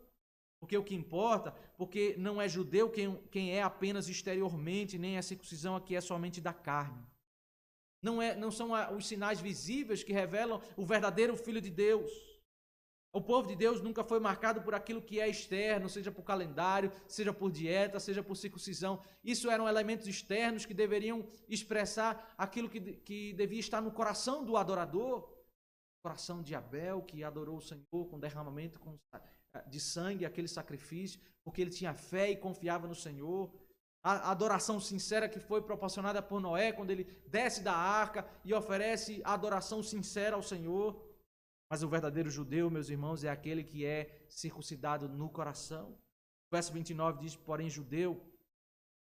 Porque o que importa, porque não é judeu quem é apenas exteriormente, nem a circuncisão aqui é somente da carne. Não são os sinais visíveis que revelam o verdadeiro Filho de Deus. O povo de Deus nunca foi marcado por aquilo que é externo, seja por calendário, seja por dieta, seja por circuncisão. Isso eram elementos externos que deveriam expressar aquilo que devia estar no coração do adorador. O coração de Abel, que adorou o Senhor com derramamento de sangue, aquele sacrifício, porque ele tinha fé e confiava no Senhor. A adoração sincera que foi proporcionada por Noé, quando ele desce da arca e oferece a adoração sincera ao Senhor. Mas o verdadeiro judeu, meus irmãos, é aquele que é circuncidado no coração. O verso 29 diz, porém, judeu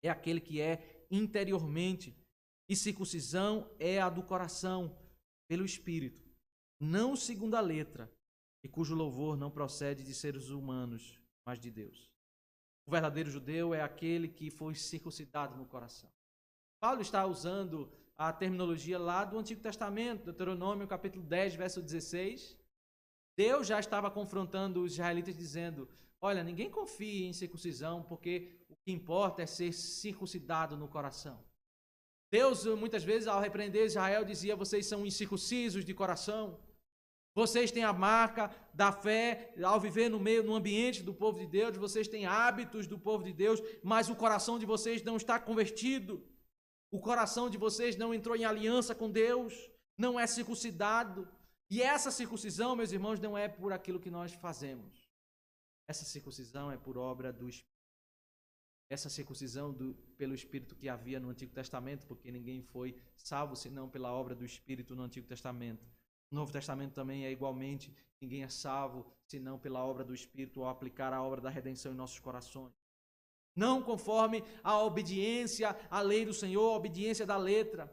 é aquele que é interiormente, e circuncisão é a do coração, pelo Espírito, não segundo a letra, e cujo louvor não procede de seres humanos, mas de Deus. O verdadeiro judeu é aquele que foi circuncidado no coração. Paulo está usando a terminologia lá do Antigo Testamento, Deuteronômio capítulo 10, verso 16. Deus já estava confrontando os israelitas dizendo, olha, ninguém confie em circuncisão, porque o que importa é ser circuncidado no coração. Deus, muitas vezes, ao repreender Israel, dizia, vocês são incircuncisos de coração. Vocês têm a marca da fé ao viver no ambiente do povo de Deus, vocês têm hábitos do povo de Deus, mas o coração de vocês não está convertido. O coração de vocês não entrou em aliança com Deus, não é circuncidado. E essa circuncisão, meus irmãos, não é por aquilo que nós fazemos. Essa circuncisão é por obra do Espírito. Essa circuncisão pelo Espírito que havia no Antigo Testamento, porque ninguém foi salvo senão pela obra do Espírito no Antigo Testamento. No Novo Testamento também é igualmente, ninguém é salvo senão pela obra do Espírito ao aplicar a obra da redenção em nossos corações. Não conforme a obediência à lei do Senhor, a obediência da letra.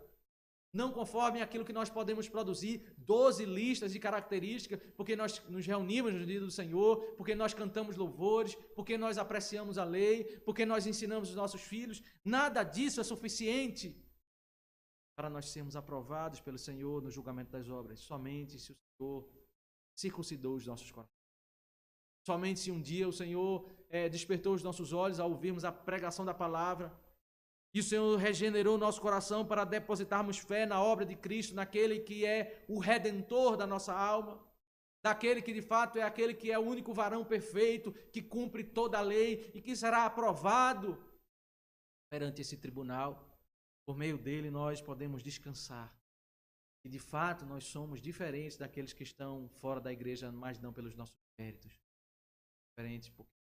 Não conforme aquilo que nós podemos produzir, 12 listas de características, porque nós nos reunimos no dia do Senhor, porque nós cantamos louvores, porque nós apreciamos a lei, porque nós ensinamos os nossos filhos. Nada disso é suficiente para nós sermos aprovados pelo Senhor no julgamento das obras. Somente se o Senhor circuncidou os nossos corações. Somente se um dia o Senhor despertou os nossos olhos ao ouvirmos a pregação da palavra, e o Senhor regenerou nosso coração para depositarmos fé na obra de Cristo, naquele que é o Redentor da nossa alma, daquele que de fato é aquele que é o único varão perfeito, que cumpre toda a lei e que será aprovado perante esse tribunal. Por meio dele nós podemos descansar. E de fato nós somos diferentes daqueles que estão fora da igreja, mas não pelos nossos méritos. Diferentes porque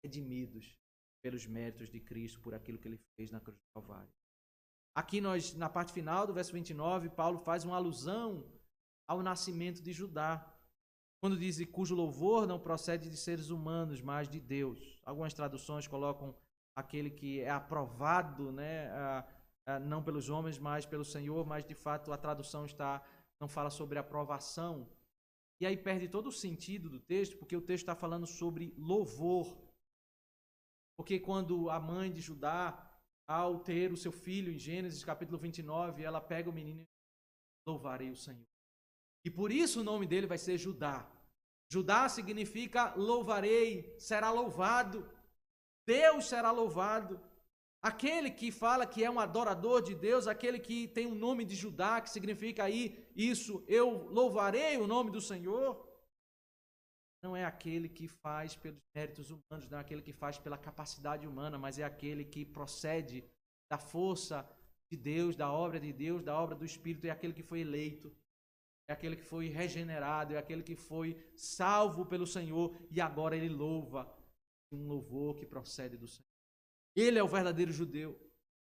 redimidos pelos méritos de Cristo, por aquilo que ele fez na cruz do Calvário. Aqui nós, na parte final do verso 29, Paulo faz uma alusão ao nascimento de Judá. Quando diz cujo louvor não procede de seres humanos, mas de Deus. Algumas traduções colocam aquele que é aprovado, né, não pelos homens, mas pelo Senhor, mas de fato a tradução não fala sobre aprovação. E aí perde todo o sentido do texto, porque o texto está falando sobre louvor. Porque quando a mãe de Judá, ao ter o seu filho, em Gênesis capítulo 29, ela pega o menino e louvarei o Senhor. E por isso o nome dele vai ser Judá. Judá significa louvarei, será louvado. Deus será louvado. Aquele que fala que é um adorador de Deus, aquele que tem o nome de Judá, que significa aí isso, eu louvarei o nome do Senhor, não é aquele que faz pelos méritos humanos, não é aquele que faz pela capacidade humana, mas é aquele que procede da força de Deus, da obra de Deus, da obra do Espírito, é aquele que foi eleito, é aquele que foi regenerado, é aquele que foi salvo pelo Senhor e agora ele louva, um louvor que procede do Senhor. Ele é o verdadeiro judeu,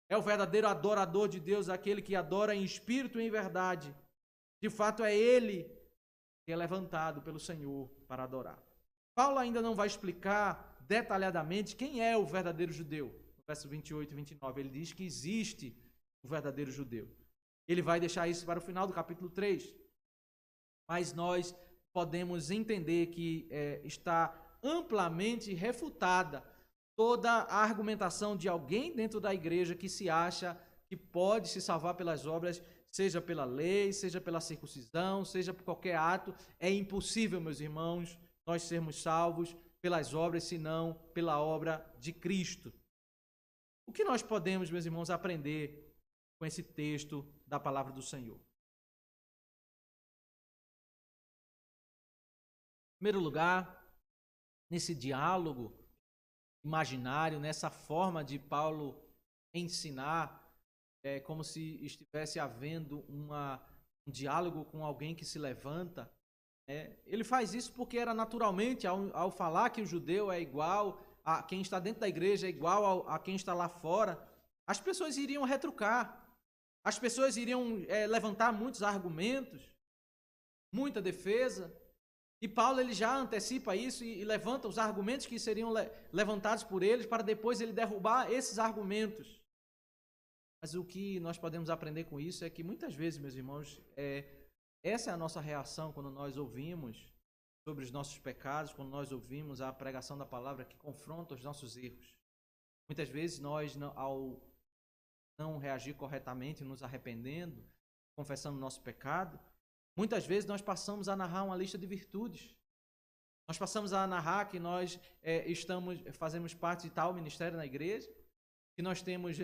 é o verdadeiro adorador de Deus, aquele que adora em espírito e em verdade. De fato, é ele que é levantado pelo Senhor para adorar. Paulo ainda não vai explicar detalhadamente quem é o verdadeiro judeu. No verso 28 e 29, ele diz que existe o verdadeiro judeu. Ele vai deixar isso para o final do capítulo 3. Mas nós podemos entender que está amplamente refutada toda a argumentação de alguém dentro da igreja que se acha que pode se salvar pelas obras, seja pela lei, seja pela circuncisão, seja por qualquer ato. É impossível, meus irmãos, nós sermos salvos pelas obras, senão pela obra de Cristo. O que nós podemos, meus irmãos, aprender com esse texto da palavra do Senhor? Em primeiro lugar, nesse diálogo imaginário, nessa forma de Paulo ensinar, como se estivesse havendo um diálogo com alguém que se levanta. Ele faz isso porque era naturalmente, ao falar que o judeu é igual a quem está dentro da igreja, é igual a quem está lá fora, as pessoas iriam retrucar, as pessoas iriam levantar muitos argumentos, muita defesa. E Paulo ele já antecipa isso e levanta os argumentos que seriam levantados por eles para depois ele derrubar esses argumentos. Mas o que nós podemos aprender com isso é que muitas vezes, meus irmãos, essa é a nossa reação quando nós ouvimos sobre os nossos pecados, quando nós ouvimos a pregação da palavra que confronta os nossos erros. Muitas vezes nós, ao não reagir corretamente, nos arrependendo, confessando o nosso pecado, muitas vezes nós passamos a narrar uma lista de virtudes. Nós passamos a narrar que nós fazemos parte de tal ministério na igreja, que nós temos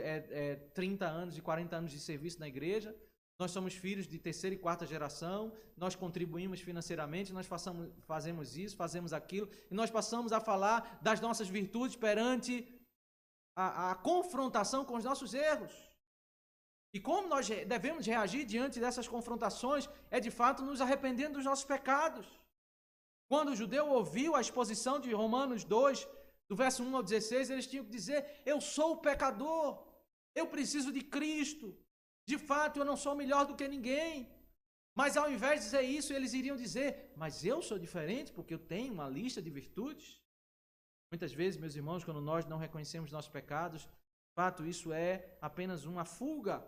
30 anos e 40 anos de serviço na igreja, nós somos filhos de terceira e quarta geração, nós contribuímos financeiramente, nós fazemos isso, fazemos aquilo, e nós passamos a falar das nossas virtudes perante a confrontação com os nossos erros. E como nós devemos reagir diante dessas confrontações é, de fato, nos arrependendo dos nossos pecados. Quando o judeu ouviu a exposição de Romanos 2, do verso 1 ao 16, eles tinham que dizer: eu sou o pecador, eu preciso de Cristo, de fato eu não sou melhor do que ninguém. Mas ao invés de dizer isso, eles iriam dizer: mas eu sou diferente porque eu tenho uma lista de virtudes. Muitas vezes, meus irmãos, quando nós não reconhecemos nossos pecados, de fato isso é apenas uma fuga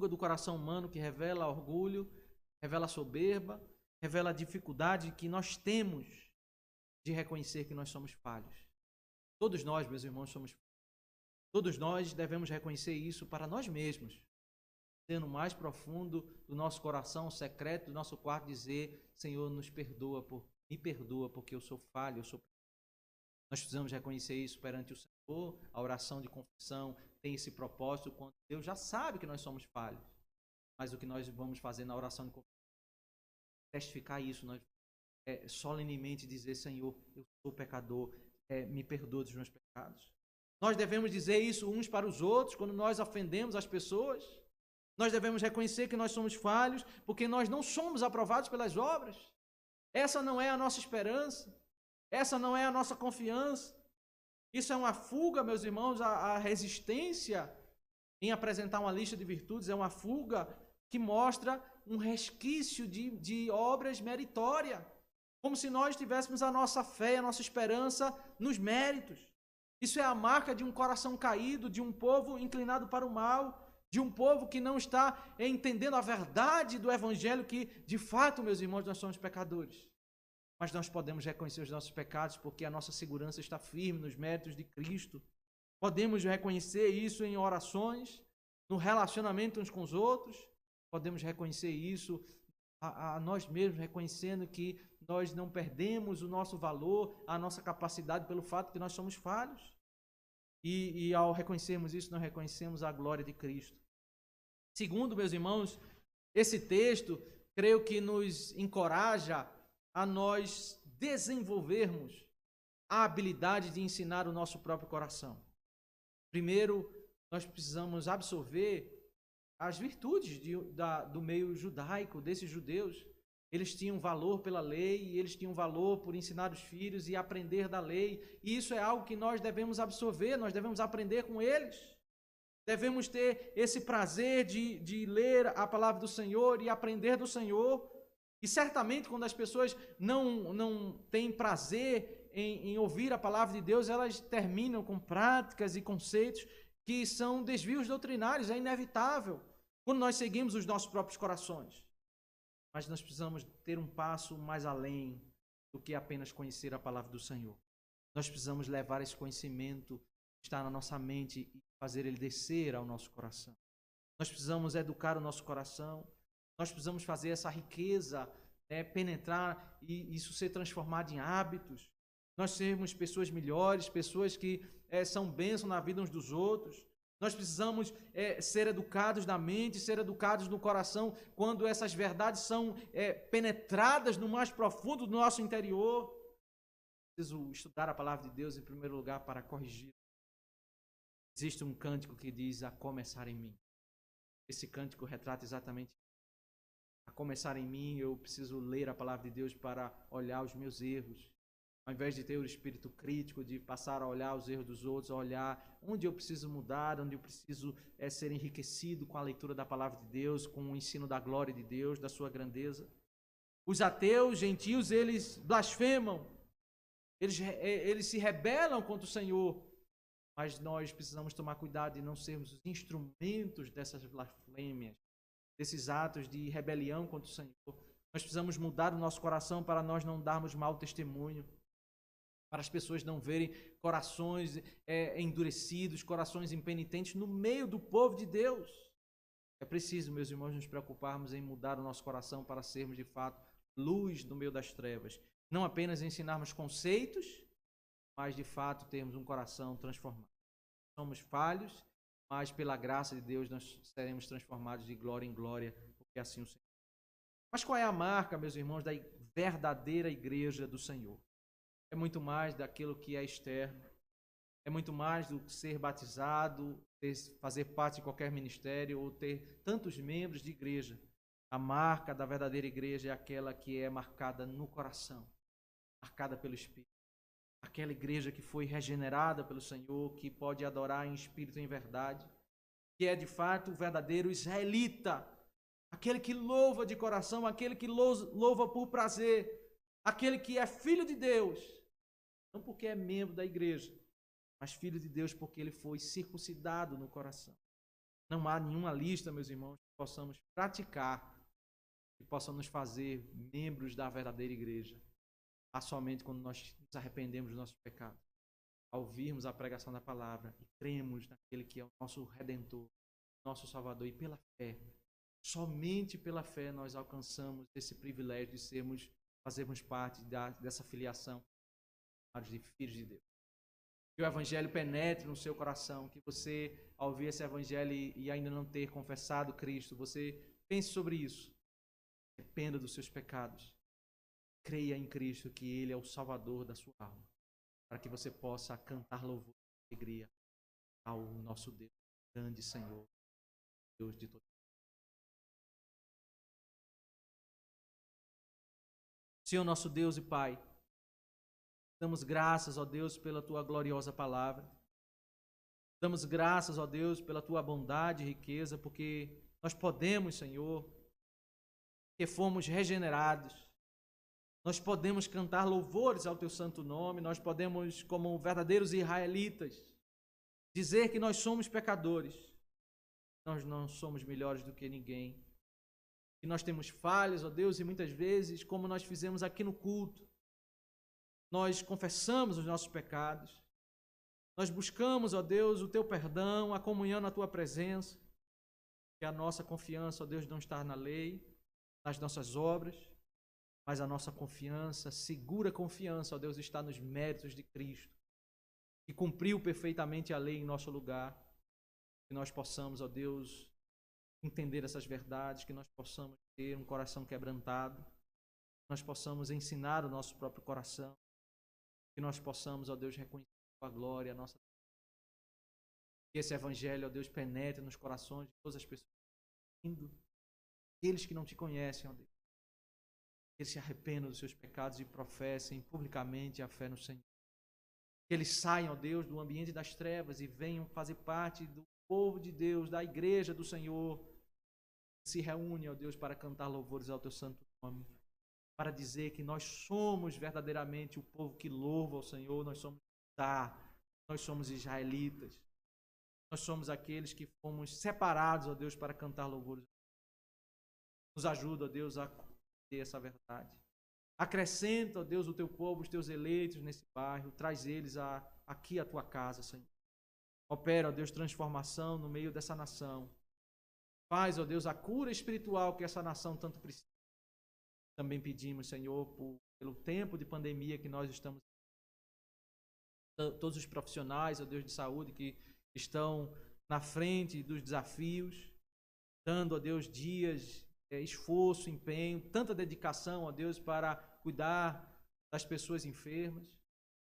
do coração humano que revela orgulho, revela soberba, revela a dificuldade que nós temos de reconhecer que nós somos falhos. Todos nós, meus irmãos, somos falhos. Todos nós devemos reconhecer isso para nós mesmos. No mais profundo do nosso coração, secreto do nosso quarto, dizer: Senhor, me perdoa porque eu sou falho, eu sou pecador. Nós precisamos reconhecer isso perante o Senhor. A oração de confissão tem esse propósito quando Deus já sabe que nós somos falhos. Mas o que nós vamos fazer na oração de confissão é testificar isso, nós solenemente dizer: Senhor, eu sou pecador, me perdoa dos meus pecados. Nós devemos dizer isso uns para os outros quando nós ofendemos as pessoas. Nós devemos reconhecer que nós somos falhos porque nós não somos aprovados pelas obras. Essa não é a nossa esperança. Essa não é a nossa confiança. Isso é uma fuga, meus irmãos, a resistência em apresentar uma lista de virtudes, é uma fuga que mostra um resquício de obras meritórias, como se nós tivéssemos a nossa fé, a nossa esperança nos méritos. Isso é a marca de um coração caído, de um povo inclinado para o mal, de um povo que não está entendendo a verdade do Evangelho, que, de fato, meus irmãos, nós somos pecadores. Mas nós podemos reconhecer os nossos pecados porque a nossa segurança está firme nos méritos de Cristo. Podemos reconhecer isso em orações, no relacionamento uns com os outros. Podemos reconhecer isso a nós mesmos, reconhecendo que nós não perdemos o nosso valor, a nossa capacidade pelo fato que nós somos falhos. E ao reconhecermos isso, nós reconhecemos a glória de Cristo. Segundo, meus irmãos, esse texto, creio que nos encoraja a nós desenvolvermos a habilidade de ensinar o nosso próprio coração. Primeiro, nós precisamos absorver as virtudes do meio judaico, desses judeus. Eles tinham valor pela lei, e eles tinham valor por ensinar os filhos e aprender da lei. E isso é algo que nós devemos absorver, nós devemos aprender com eles. Devemos ter esse prazer de ler a palavra do Senhor e aprender do Senhor. E certamente quando as pessoas não têm prazer em ouvir a palavra de Deus, elas terminam com práticas e conceitos que são desvios doutrinários, é inevitável, quando nós seguimos os nossos próprios corações. Mas nós precisamos ter um passo mais além do que apenas conhecer a palavra do Senhor. Nós precisamos levar esse conhecimento que está na nossa mente e fazer ele descer ao nosso coração. Nós precisamos educar o nosso coração. Nós precisamos fazer essa riqueza penetrar e isso ser transformado em hábitos. Nós sermos pessoas melhores, pessoas que são bênção na vida uns dos outros. Nós precisamos ser educados na mente, ser educados no coração, quando essas verdades são penetradas no mais profundo do nosso interior. Preciso estudar a palavra de Deus em primeiro lugar para corrigir. Existe um cântico que diz: a começar em mim. Esse cântico retrata exatamente isso. A começar em mim, eu preciso ler a palavra de Deus para olhar os meus erros. Ao invés de ter o espírito crítico, de passar a olhar os erros dos outros, a olhar onde eu preciso mudar, onde eu preciso ser enriquecido com a leitura da palavra de Deus, com o ensino da glória de Deus, da sua grandeza. Os ateus, gentios, eles blasfemam, eles se rebelam contra o Senhor, mas nós precisamos tomar cuidado de não sermos os instrumentos dessas blasfêmias, desses atos de rebelião contra o Senhor. Nós precisamos mudar o nosso coração para nós não darmos mau testemunho, para as pessoas não verem corações endurecidos, corações impenitentes no meio do povo de Deus. É preciso, meus irmãos, nos preocuparmos em mudar o nosso coração para sermos, de fato, luz no meio das trevas. Não apenas ensinarmos conceitos, mas, de fato, termos um coração transformado. Somos falhos, mas, pela graça de Deus, nós seremos transformados de glória em glória, porque assim o Senhor. Mas qual é a marca, meus irmãos, da verdadeira igreja do Senhor? É muito mais daquilo que é externo, é muito mais do que ser batizado, fazer parte de qualquer ministério ou ter tantos membros de igreja. A marca da verdadeira igreja é aquela que é marcada no coração, marcada pelo Espírito. Aquela igreja que foi regenerada pelo Senhor, que pode adorar em espírito e em verdade, que é de fato o verdadeiro israelita, aquele que louva de coração, aquele que louva por prazer, aquele que é filho de Deus, não porque é membro da igreja, mas filho de Deus porque ele foi circuncidado no coração. Não há nenhuma lista, meus irmãos, que possamos praticar, que possam nos fazer membros da verdadeira igreja. Há somente quando nós nos arrependemos dos nossos pecados, ao ouvirmos a pregação da palavra e cremos naquele que é o nosso Redentor, nosso Salvador, e pela fé, somente pela fé nós alcançamos esse privilégio de fazermos parte dessa filiação de filhos de Deus. Que o Evangelho penetre no seu coração, que você, ao ouvir esse Evangelho e ainda não ter confessado Cristo, você pense sobre isso, arrependa dos seus pecados, creia em Cristo, que Ele é o Salvador da sua alma, para que você possa cantar louvor e alegria ao nosso Deus, grande Senhor, Deus de todos. Senhor, nosso Deus e Pai, damos graças, ó Deus, pela Tua gloriosa palavra. Damos graças, ó Deus, pela Tua bondade e riqueza, porque Nós podemos, Senhor, que fomos regenerados. Nós podemos cantar louvores ao Teu santo nome. Nós podemos, como verdadeiros israelitas, dizer que nós somos pecadores. Nós não somos melhores do que ninguém. Que nós temos falhas, ó Deus, e muitas vezes, como nós fizemos aqui no culto, nós confessamos os nossos pecados. Nós buscamos, ó Deus, o Teu perdão, a comunhão na Tua presença. Que a nossa confiança, ó Deus, não está na lei, nas nossas obras, mas a nossa confiança, segura confiança, ó Deus, está nos méritos de Cristo, que cumpriu perfeitamente a lei em nosso lugar. Que nós possamos, ó Deus, entender essas verdades, que nós possamos ter um coração quebrantado, que nós possamos ensinar o nosso próprio coração, que nós possamos, ó Deus, reconhecer a glória, a nossa. Que esse evangelho, ó Deus, penetre nos corações de todas as pessoas, aqueles que não te conhecem, ó Deus, que eles se arrependam dos seus pecados e professem publicamente a fé no Senhor. Que eles saiam, ó Deus, do ambiente das trevas e venham fazer parte do povo de Deus, da igreja do Senhor, se reúne, ó Deus, para cantar louvores ao Teu santo nome, para dizer que nós somos verdadeiramente o povo que louva ao Senhor, nós somos nós somos israelitas, nós somos aqueles que fomos separados, ó Deus, para cantar louvores. Nos ajuda, ó Deus, a ter essa verdade. Acrescenta, ó Deus, o Teu povo, os Teus eleitos nesse bairro, traz eles aqui à Tua casa, Senhor. Opera, ó Deus, transformação no meio dessa nação. Faz, ó Deus, a cura espiritual que essa nação tanto precisa. Também pedimos, Senhor, pelo tempo de pandemia que nós estamos. Todos os profissionais, ó Deus, de saúde que estão na frente dos desafios, dando, ó Deus, dias, esforço, empenho, tanta dedicação, ó Deus, para cuidar das pessoas enfermas.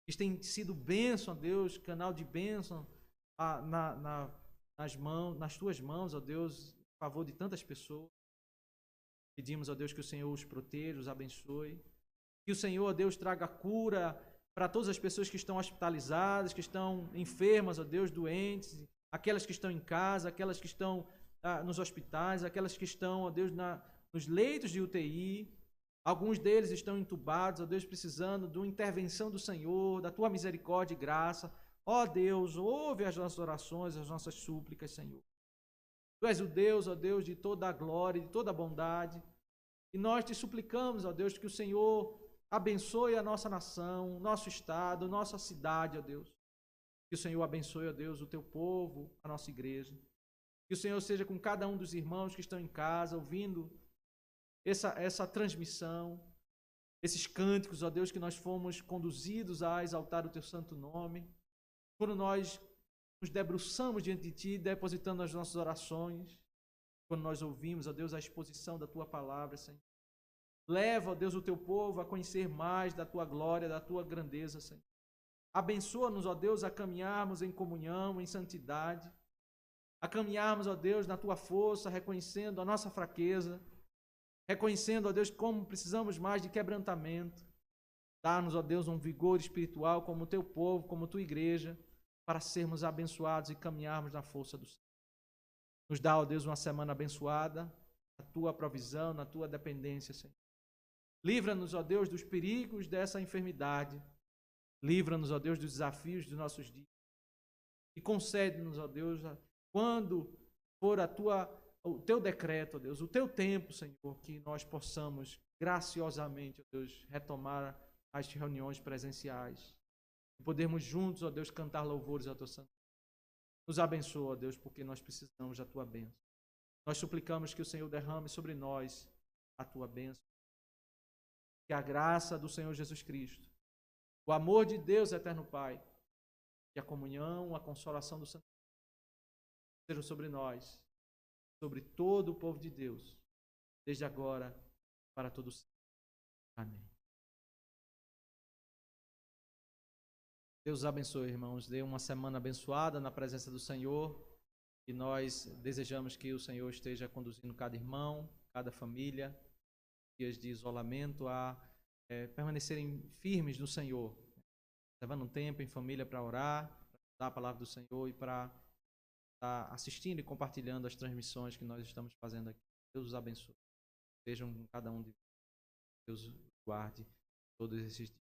Eles têm sido bênção, ó Deus, canal de bênção nas Tuas mãos, ó Deus, em favor de tantas pessoas. Pedimos, ó Deus, que o Senhor os proteja, os abençoe. Que o Senhor, ó Deus, traga cura para todas as pessoas que estão hospitalizadas, que estão enfermas, ó Deus, doentes, aquelas que estão em casa, aquelas que estão nos hospitais, aquelas que estão, ó Deus, nos leitos de UTI. Alguns deles estão entubados, ó Deus, precisando de uma intervenção do Senhor, da Tua misericórdia e graça. Ó Deus, ouve as nossas orações, as nossas súplicas, Senhor. Tu és o Deus, ó Deus, de toda a glória, de toda a bondade. E nós te suplicamos, ó Deus, que o Senhor abençoe a nossa nação, nosso estado, nossa cidade, ó Deus. Que o Senhor abençoe, ó Deus, o Teu povo, a nossa igreja. Que o Senhor seja com cada um dos irmãos que estão em casa, ouvindo essa transmissão, esses cânticos, ó Deus, que nós fomos conduzidos a exaltar o Teu santo nome. Quando nós nos debruçamos diante de Ti, depositando as nossas orações, quando nós ouvimos, ó Deus, a exposição da Tua palavra, Senhor. Leva, ó Deus, o Teu povo a conhecer mais da Tua glória, da Tua grandeza, Senhor. Abençoa-nos, ó Deus, a caminharmos em comunhão, em santidade, a caminharmos, ó Deus, na Tua força, reconhecendo a nossa fraqueza, reconhecendo, ó Deus, como precisamos mais de quebrantamento. Dá-nos, ó Deus, um vigor espiritual como o Teu povo, como Tua igreja, para sermos abençoados e caminharmos na força do Senhor. Nos dá, ó Deus, uma semana abençoada, na Tua provisão, na Tua dependência, Senhor. Livra-nos, ó Deus, dos perigos dessa enfermidade. Livra-nos, ó Deus, dos desafios dos nossos dias. E concede-nos, ó Deus, quando for o Teu decreto, ó Deus, o Teu tempo, Senhor, que nós possamos graciosamente, ó Deus, retomar as reuniões presenciais. E podermos juntos, ó Deus, cantar louvores ao Teu santo. Nos abençoa, ó Deus, porque nós precisamos da Tua bênção. Nós suplicamos que o Senhor derrame sobre nós a Tua bênção. Que a graça do Senhor Jesus Cristo, o amor de Deus eterno Pai, e a comunhão, a consolação do Santo sejam sobre nós, sobre todo o povo de Deus, desde agora para todos sempre. Amém. Deus os abençoe, irmãos. Dê uma semana abençoada na presença do Senhor. E nós desejamos que o Senhor esteja conduzindo cada irmão, cada família, dias de isolamento, a permanecerem firmes no Senhor, levando um tempo em família para orar, para estudar a palavra do Senhor e para está assistindo e compartilhando as transmissões que nós estamos fazendo aqui. Deus os abençoe. Sejam com cada um de Deus guarde todos esses dias.